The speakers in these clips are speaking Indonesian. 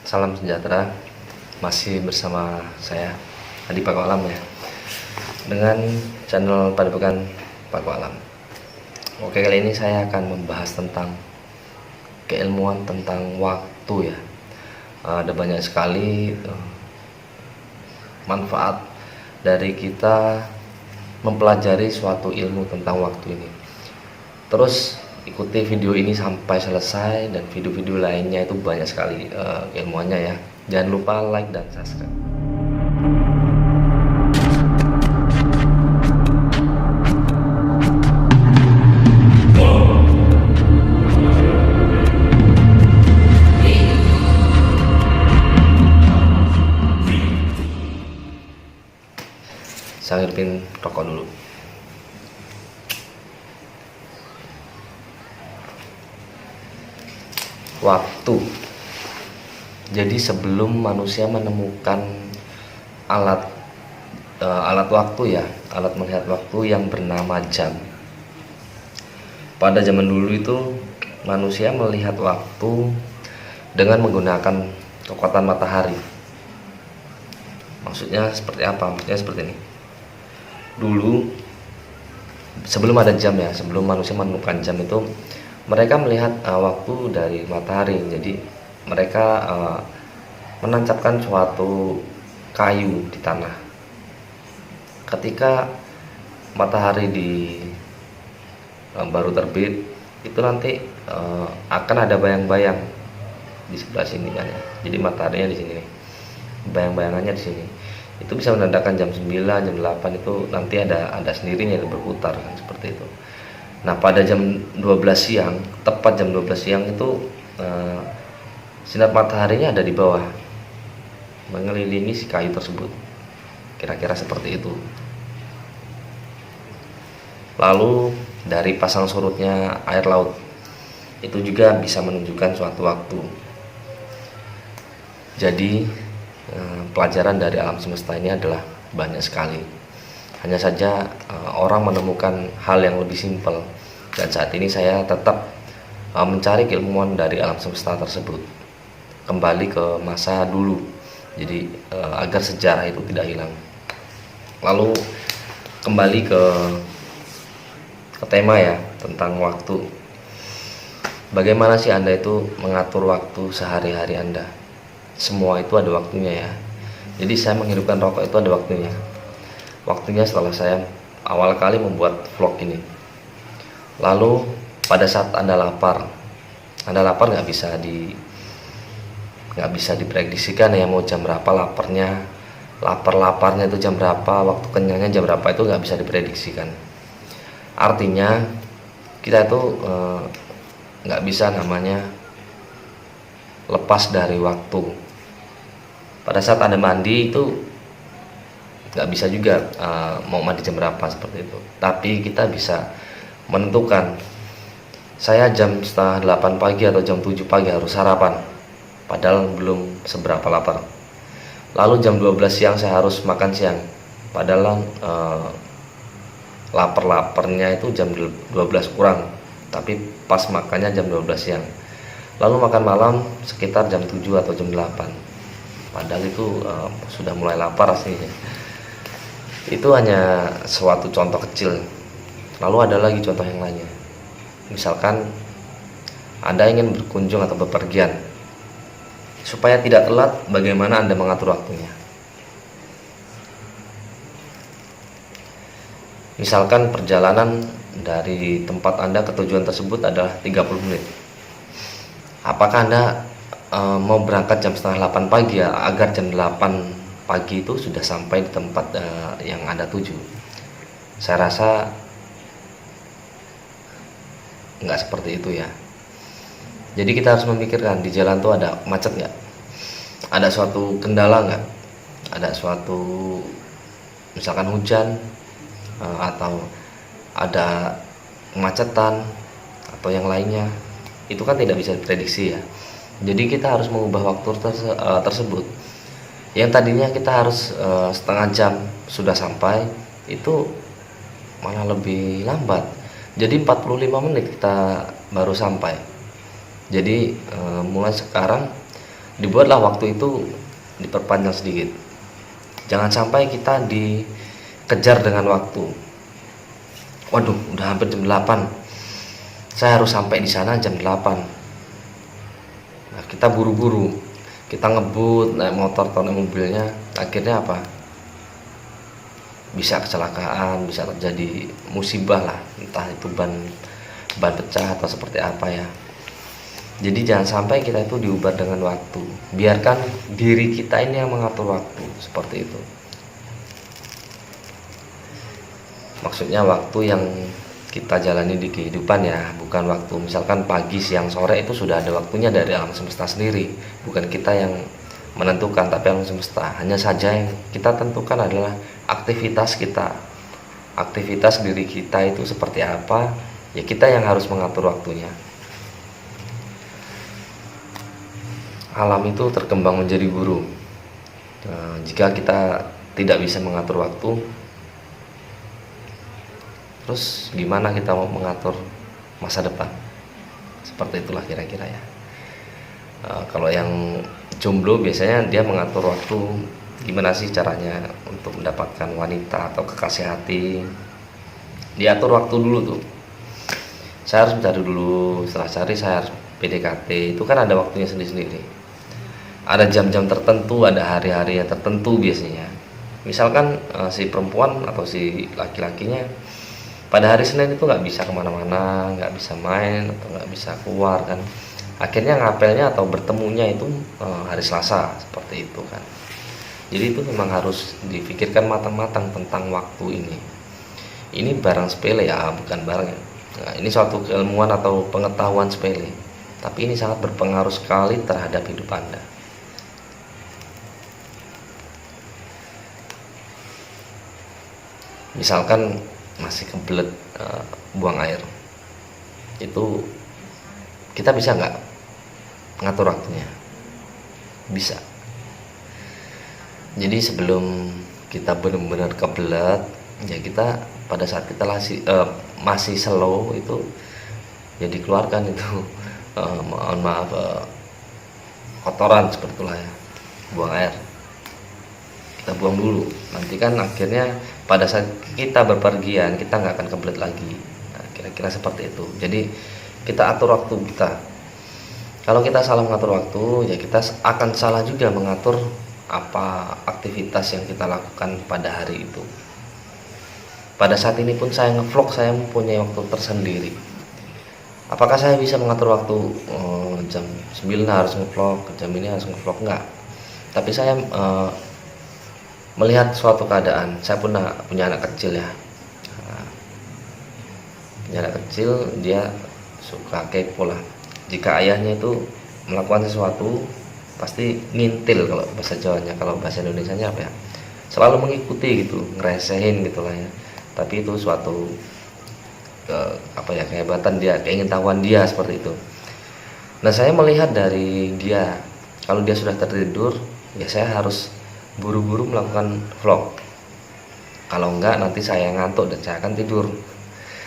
Salam sejahtera, masih bersama saya Adi Paku Alam ya, dengan channel Padepokan Paku Alam. Oke, kali ini saya akan membahas tentang keilmuan tentang waktu ya. Ada banyak sekali manfaat dari kita mempelajari suatu ilmu tentang waktu ini. Terus ikuti video ini sampai selesai, dan video-video lainnya itu banyak sekali ilmuannya ya. Jangan lupa like dan subscribe. Saya ngidupin rokok dulu. Waktu. Jadi sebelum manusia menemukan alat waktu ya, alat melihat waktu yang bernama jam. Pada zaman dulu itu manusia melihat waktu dengan menggunakan kekuatan matahari. Maksudnya seperti apa? Maksudnya seperti ini. Dulu sebelum ada jam ya, sebelum manusia menemukan jam itu, mereka melihat waktu dari matahari. Jadi mereka menancapkan suatu kayu di tanah. Ketika matahari baru terbit, itu nanti akan ada bayang-bayang di sebelah sini kan ya. Jadi mataharinya di sini nih, bayang-bayangannya di sini. Itu bisa menandakan jam 9, jam 8 itu nanti ada sendirinya yang berputar kan, seperti itu. Nah, pada jam 12 siang, tepat jam 12 siang itu sinar mataharinya ada di bawah, mengelilingi si kayu tersebut. Kira-kira seperti itu. Lalu dari pasang surutnya air laut, itu juga bisa menunjukkan suatu waktu. Jadi pelajaran dari alam semesta ini adalah banyak sekali. Hanya saja orang menemukan hal yang lebih simpel, dan saat ini saya tetap mencari keilmuan dari alam semesta tersebut, kembali ke masa dulu. Jadi agar sejarah itu tidak hilang. Lalu kembali ke tema ya, tentang waktu. Bagaimana sih Anda itu mengatur waktu sehari-hari Anda? Semua itu ada waktunya ya. Jadi saya menghidupkan rokok itu ada waktunya. Waktunya setelah saya awal kali membuat vlog ini. Lalu pada saat Anda lapar nggak bisa diprediksikan ya, mau jam berapa laparnya itu jam berapa, waktu kenyangnya jam berapa, itu nggak bisa diprediksikan. Artinya kita itu nggak bisa namanya lepas dari waktu. Pada saat Anda mandi itu nggak bisa juga mau mandi jam berapa, seperti itu. Tapi kita bisa menentukan, saya jam setengah 8 pagi atau jam 7 pagi harus sarapan, padahal belum seberapa lapar. Lalu jam 12 siang saya harus makan siang, padahal lapar-laparnya itu jam 12 kurang, tapi pas makannya jam 12 siang. Lalu makan malam sekitar jam 7 atau jam 8, padahal itu sudah mulai lapar aslinya. Itu hanya suatu contoh kecil. Lalu ada lagi contoh yang lainnya. Misalkan Anda ingin berkunjung atau bepergian, supaya tidak telat, bagaimana Anda mengatur waktunya? Misalkan perjalanan dari tempat Anda ke tujuan tersebut adalah 30 menit. Apakah Anda mau berangkat jam setengah 8 pagi ya, agar jam 8 pagi itu sudah sampai di tempat yang Anda tuju? Saya rasa nggak seperti itu ya. Jadi kita harus memikirkan, di jalan tuh ada macet nggak, ada suatu kendala nggak, ada suatu misalkan hujan atau ada kemacetan atau yang lainnya. Itu kan tidak bisa diprediksi ya. Jadi kita harus mengubah waktu tersebut. Yang tadinya kita harus setengah jam sudah sampai, itu malah lebih lambat. Jadi 45 menit kita baru sampai. Jadi mulai sekarang dibuatlah waktu itu diperpanjang sedikit. Jangan sampai kita dikejar dengan waktu. Waduh, udah hampir jam 8. Saya harus sampai di sana jam 8. Nah, kita buru-buru. Kita ngebut, naik motor atau naik mobilnya, akhirnya apa? Bisa kecelakaan, bisa terjadi musibah lah, entah itu ban pecah atau seperti apa ya. Jadi jangan sampai kita itu diubar dengan waktu. Biarkan diri kita ini yang mengatur waktu, seperti itu. Maksudnya waktu yang kita jalani di kehidupan ya, bukan waktu misalkan pagi, siang, sore, itu sudah ada waktunya dari alam semesta sendiri. Bukan kita yang menentukan, tapi alam semesta. Hanya saja yang kita tentukan adalah aktivitas kita. Aktivitas diri kita itu seperti apa, ya kita yang harus mengatur waktunya. Alam itu terkembang menjadi guru. Jika kita tidak bisa mengatur waktu, terus gimana kita mau mengatur masa depan? Seperti itulah kira-kira ya. Kalau yang jomblo biasanya dia mengatur waktu, gimana sih caranya untuk mendapatkan wanita atau kekasih hati. Diatur waktu dulu tuh. Saya harus mencari dulu, setelah cari saya harus PDKT. Itu kan ada waktunya sendiri-sendiri. Ada jam-jam tertentu, ada hari-hari yang tertentu biasanya. Misalkan si perempuan atau si laki-lakinya pada hari Senin itu nggak bisa kemana-mana, nggak bisa main atau nggak bisa keluar kan. Akhirnya ngapelnya atau bertemunya itu hari Selasa, seperti itu kan. Jadi itu memang harus dipikirkan matang-matang tentang waktu ini. Ini barang sepele ya, bukan barang ya. Nah, ini suatu keilmuan atau pengetahuan sepele, tapi ini sangat berpengaruh sekali terhadap hidup Anda. Misalkan masih kebelet buang air, itu kita bisa nggak ngatur waktunya? Bisa. Jadi sebelum kita benar-benar kebelet, ya kita pada saat kita masih slow itu, ya dikeluarkan itu mohon maaf kotoran seperti itulah ya, buang air. Kita buang dulu, nanti kan akhirnya pada saat kita berpergian kita nggak akan kebelet lagi. Nah, kira-kira seperti itu. Jadi kita atur waktu kita. Kalau kita salah mengatur waktu, ya kita akan salah juga mengatur apa aktivitas yang kita lakukan pada hari itu. Pada saat ini pun saya ngevlog, saya mempunyai waktu tersendiri. Apakah saya bisa mengatur waktu jam 9 harus ngevlog, jam ini harus ngevlog? Enggak. Tapi saya melihat suatu keadaan. Saya punya anak kecil ya. Punya anak kecil, dia suka kepo lah. Jika ayahnya itu melakukan sesuatu, pasti ngintil kalau bahasa Jawanya. Kalau bahasa Indonesianya apa ya? Selalu mengikuti gitu, ngeresehin gitu lah ya. Tapi itu suatu kehebatan dia, keingintahuan dia seperti itu. Nah, saya melihat dari dia, kalau dia sudah tertidur, ya saya harus buru-buru melakukan vlog. Kalau enggak nanti saya ngantuk dan saya akan tidur.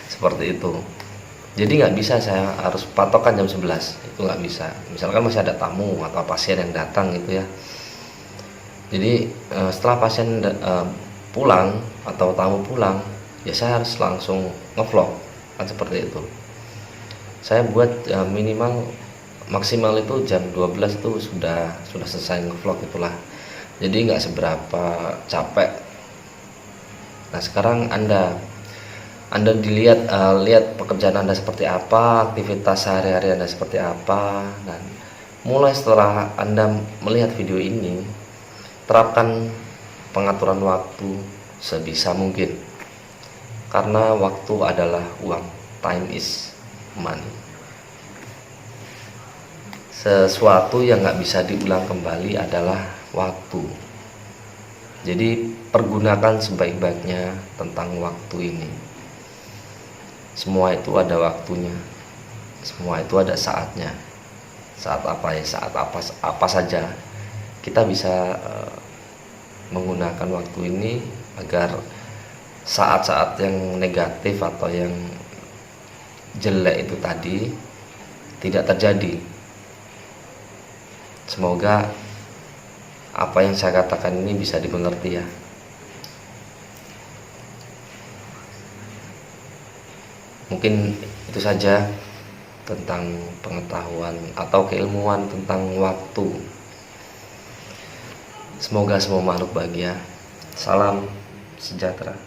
Seperti itu. Jadi nggak bisa saya harus patokan jam 11, itu nggak bisa. Misalkan masih ada tamu atau pasien yang datang gitu ya. Jadi setelah pasien pulang atau tamu pulang, ya saya harus langsung ngevlog, kan seperti itu. Saya buat minimal maksimal itu jam 12 itu sudah selesai ngevlog itulah. Jadi nggak seberapa capek. Nah, sekarang anda lihat pekerjaan Anda seperti apa, aktivitas sehari-hari Anda seperti apa, dan mulai setelah Anda melihat video ini, terapkan pengaturan waktu sebisa mungkin, karena waktu adalah uang. Time is money. Sesuatu yang nggak bisa diulang kembali adalah waktu. Jadi pergunakan sebaik-baiknya tentang waktu ini. Semua itu ada waktunya, semua itu ada saatnya. Saat apa ya, saat apa saja kita bisa menggunakan waktu ini agar saat-saat yang negatif atau yang jelek itu tadi tidak terjadi. Semoga apa yang saya katakan ini bisa dimengerti ya. Mungkin itu saja tentang pengetahuan atau keilmuan tentang waktu. Semoga semua makhluk bahagia. Salam sejahtera.